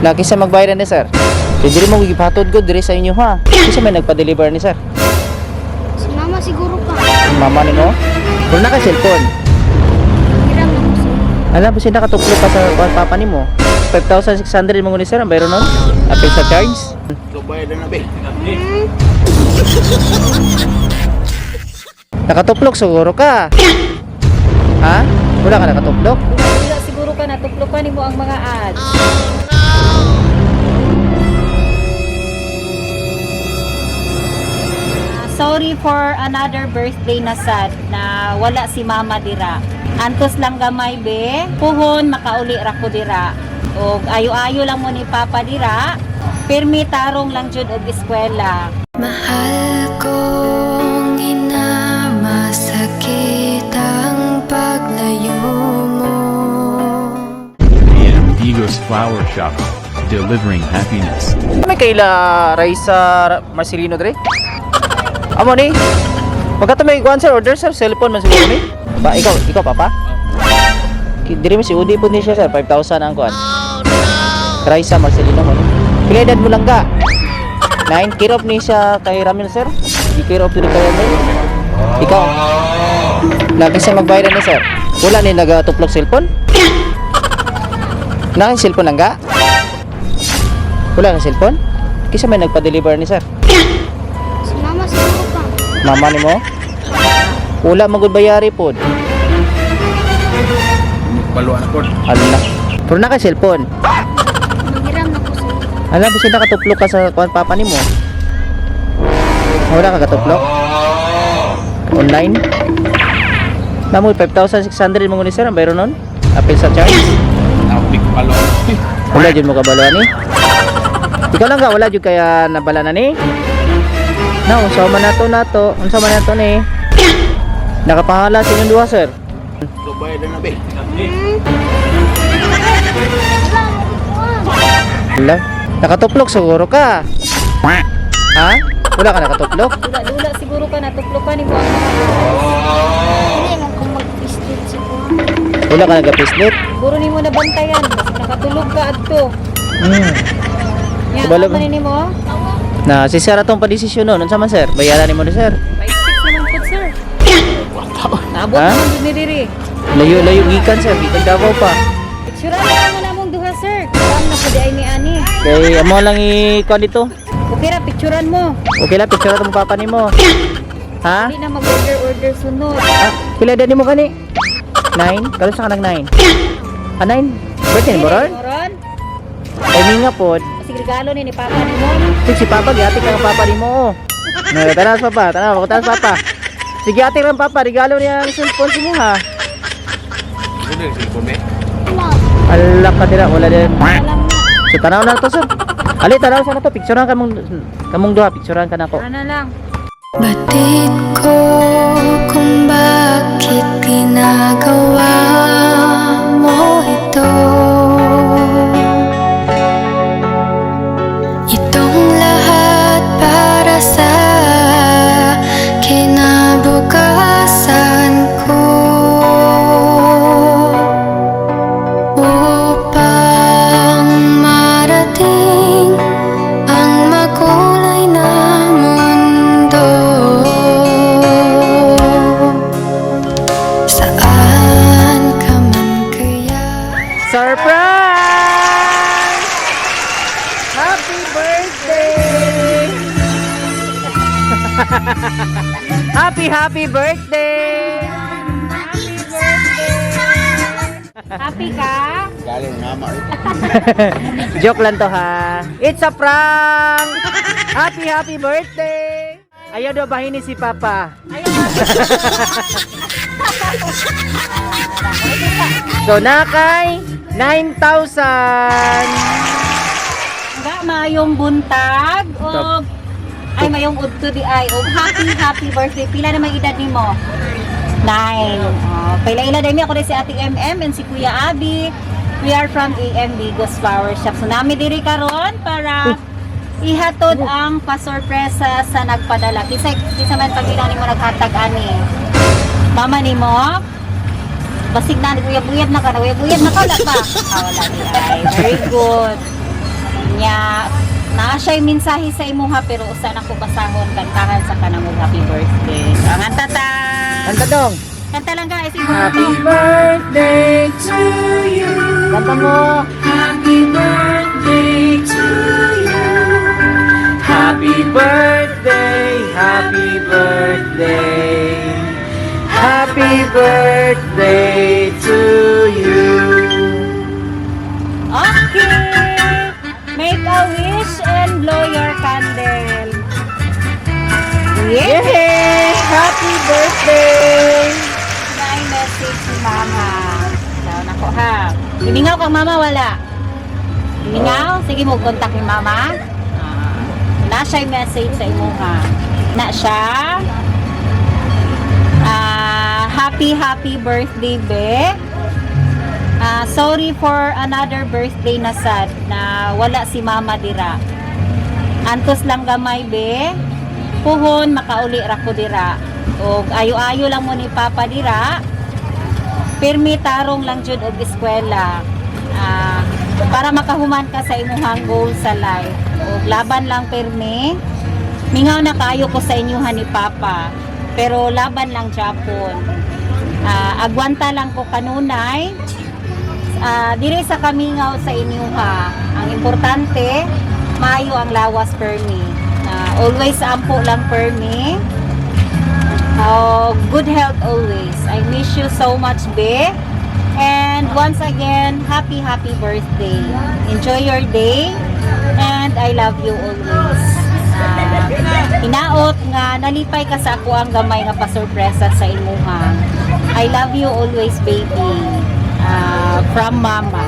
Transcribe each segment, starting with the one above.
Laki sa magbayaran ni sir. Dili mo gipahatod ko diri sa inyo ha. Kasi may nagpa-deliver ni sir. Si mama siguro pa. Mama ni mo. Wala na ka cellphone. Hiram na mo sir. Alam ba siya nakatuplo pa sa papa ni mo? 5,600 mo ni sir ang bayro nun? Apil sa charge? Bayad na be. Nakatuplok siguro ka. Ha? Wala ka nakatuplok? Wala siguro ka natuplokan mo ang mga ads. Sorry for another birthday na sad na wala si mama dira. Antos lang gamay be, puhon makauli ra ko dira. Og ayo-ayo lang mo ni papa dira. Pirmi tarong lang jud og eskwela. Mahal kong ina, masakit ang paglayo mo. AM Digos Flower Shop, delivering happiness. May kaila Raisa Marcelino dre? Amo ni. Pagka may kuan sir order sir cellphone man siguro ni. Ba ikaw papa? Diri mo si Udi po ni siya sir 5,000 ang kuan. Raisa Marcelino mo ni. Pila edad mo lang ka? 9 kirop ni siya kay Ramil sir. Di kirop diri kay Ramil. Ikaw. Lagi siya magbayaran ni sir. Wala ni nagatuplok cellphone? Naka cellphone lang ka? Wala ka cellphone? Kisa may nagpa-deliver ni sir. Si mama siguro pa. Mama ni mo? Wala magud bayari pod. Paluan ko. Ala. Pero naka cellphone. Hiram na ko sir. Alam ba siya nakatuplok ka sa kuan papa ni mo? Wala ka katuplok? Online? Namoy 5,600 mo ni sir ang bayro nun? Apil sa charge? Napik paluan. Wala jud mo kabaluan ni. Ikaw lang ka wala jud kaya nabala na ni. Na unsa man nato unsa man nato ni? Nakapangalan sa inyong duha sir. Bayad na be. Wala. Nakatuplok siguro ka. Ha? Wala ka nakatuplok? Dula siguro ka natuplokan mo ang mga ads. Hindi man ko mag-visit siguro. Wala ka nagapislit? Siguro nimo nabantayan basta nakatulog ka adto. Nya Kabalo ano ba? man nimo? Na si sir atong padesisyon nun. Unsa man sir? Bayaran nimo ni sir. 5-6 naman po sir. Naabot Ha? naman dun ni diri. Layo gikan sir, gikan Davao pa. Picture na mo namong duha sir. Karam na pud ay ni ani. Kay amo lang i-kuan dito. Okay ra picturean mo. Okay lang picture atong papa nimo. Ha? Hindi na mag-order sunod. Ah, pila edad nimo kani? 9? Kalos ka nag 9? Ah, 9? Birthday mo ron? Moron. Ay nga pod. Sige regalo ni papa nimo. Si papa giati ka ang papa nimo. Na tanas papa, tanas tanas papa. Sige ate ran papa, regalo niya ang cellphone mo ha. Ano yung cellphone be? Ala ka dira wala din. Alam na. So tanaw na to sir. Ali tanaw sa na to, picturean kamong duha, picturean ka nako. Ano lang. Batid ko kung bakit ginagawa mo ito. Itong lahat para sa kinabukasan ko, upang marating ang makulay na mundo. Saan ka man kaya? Surprise! Happy birthday! Happy birthday! Happy ka? Galing mama. Joke lang to ha. It's a prank! Happy birthday! Ayaw daw bahin ni si Papa. So nakay 9,000. Nga mayong buntag o ay mayong udto di ay o happy birthday. Pila na may edad nimo? 9. Paila-ila dami ako rin si Ate MM and si Kuya Abi. We are from AM Digos Flower Shop. So nami diri karon para ihatod ang pasorpresa sa nagpadala. Kisa man paginaw nimo naghatag ani. Mama nimo. Basig na uyab-uyab na ka, uyab-uyab na ka wala pa. Wala di ay. Very good. Nya, naa siya'y mensahe sa imuha pero usa na ko basahon kantahan sa kanang happy birthday. Ang tata. Kanta dong. Kanta lang guys. Happy birthday to you. Kanta mo. Happy birthday to you. Happy birthday, happy birthday. Happy birthday to you. Okay. Make a wish and blow your candle. Yay! Happy birthday! May message si Mama. Down ako ha. Hiningaw kang Mama, wala. Hiningaw? Sige mo, contact ni Mama. Na siya message sa imo ha. Na siya. Happy birthday, be. Sorry for another birthday na sad na wala si Mama dira. Antos lang gamay, be. Puhon makauli ra ko dira. Og ayo-ayo lang mo ni Papa dira. Pirmi tarong lang jud og eskwela. Para makahuman ka sa imuhang goal sa life. Og laban lang pirmi. Mingaw na kaayo ko sa inyuhan ni Papa. Pero laban lang Japon. Agwanta lang ko kanunay. Dire sa kamingaw sa inyuha. Ang importante, maayo ang lawas pirmi. Always ampo lang pirmi. Good health always. I miss you so much, be. And once again, happy birthday. Enjoy your day. And I love you always. Hinaot nga nalipay ka sa ako ang gamay nga pasurpresa sa imuha. I love you always, baby. From Mama.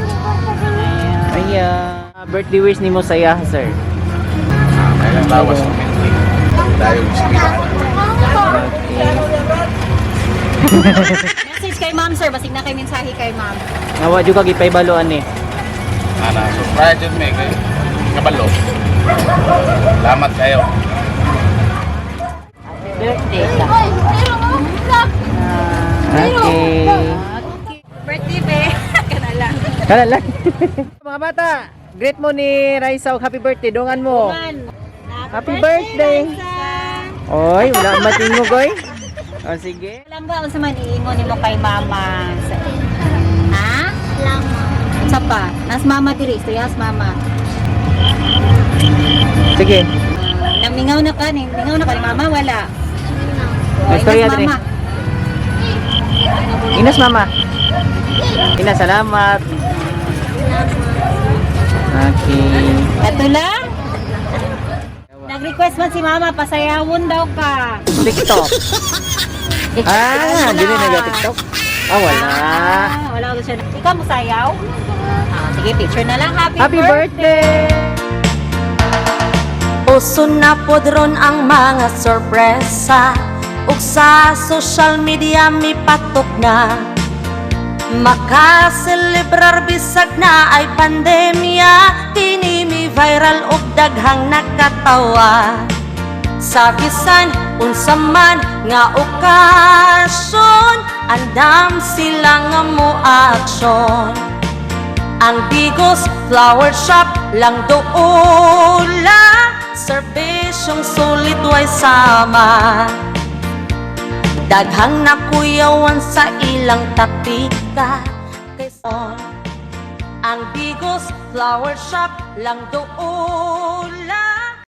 Ayan. Birthday wish ni mo saya, sir. Kailang lawas ng mentri. Tayo sinihan. Message kay Ma'am, sir. Basig na kay mensahe kay Ma'am. Nawa juga gipay baluan ni. Surprise yun may kay kabalo. Salamat kayo. Birthday. Okay. Birthday, be. Kanalang. Kala lang. Mga bata, greet mo ni Raisa og happy birthday. Dongan mo. Happy birthday. Oy, wala matingog oy. O sige. Alam ba unsa man iingon nimo kay Mama? Ha? Lama. Unsa pa? Nas Mama diri, tuyas Mama. Sige. Namingaw na ka ni Mama wala. May istorya Inas diri. Mama. Inas mama. Inas salamat. Okay. Ito lang. Nag-request man si Mama pasayawon daw ka. TikTok. Dili na TikTok. Wala. Wala ko siya. Ikaw mo sayaw? Sige, picture na lang. Happy birthday. Uso na podron ang mga sorpresa ug sa social media mi patok na makaselebrar bisag na ay pandemya kini mi viral ug daghang nakatawa sa bisan unsa man nga okasyon andam sila nga mo aksyon ang Bigos Flower Shop lang doula serbisyong sulit way sama daghang nakuyawan sa ilang tapika kaysa ang Bigos Flower Shop lang doon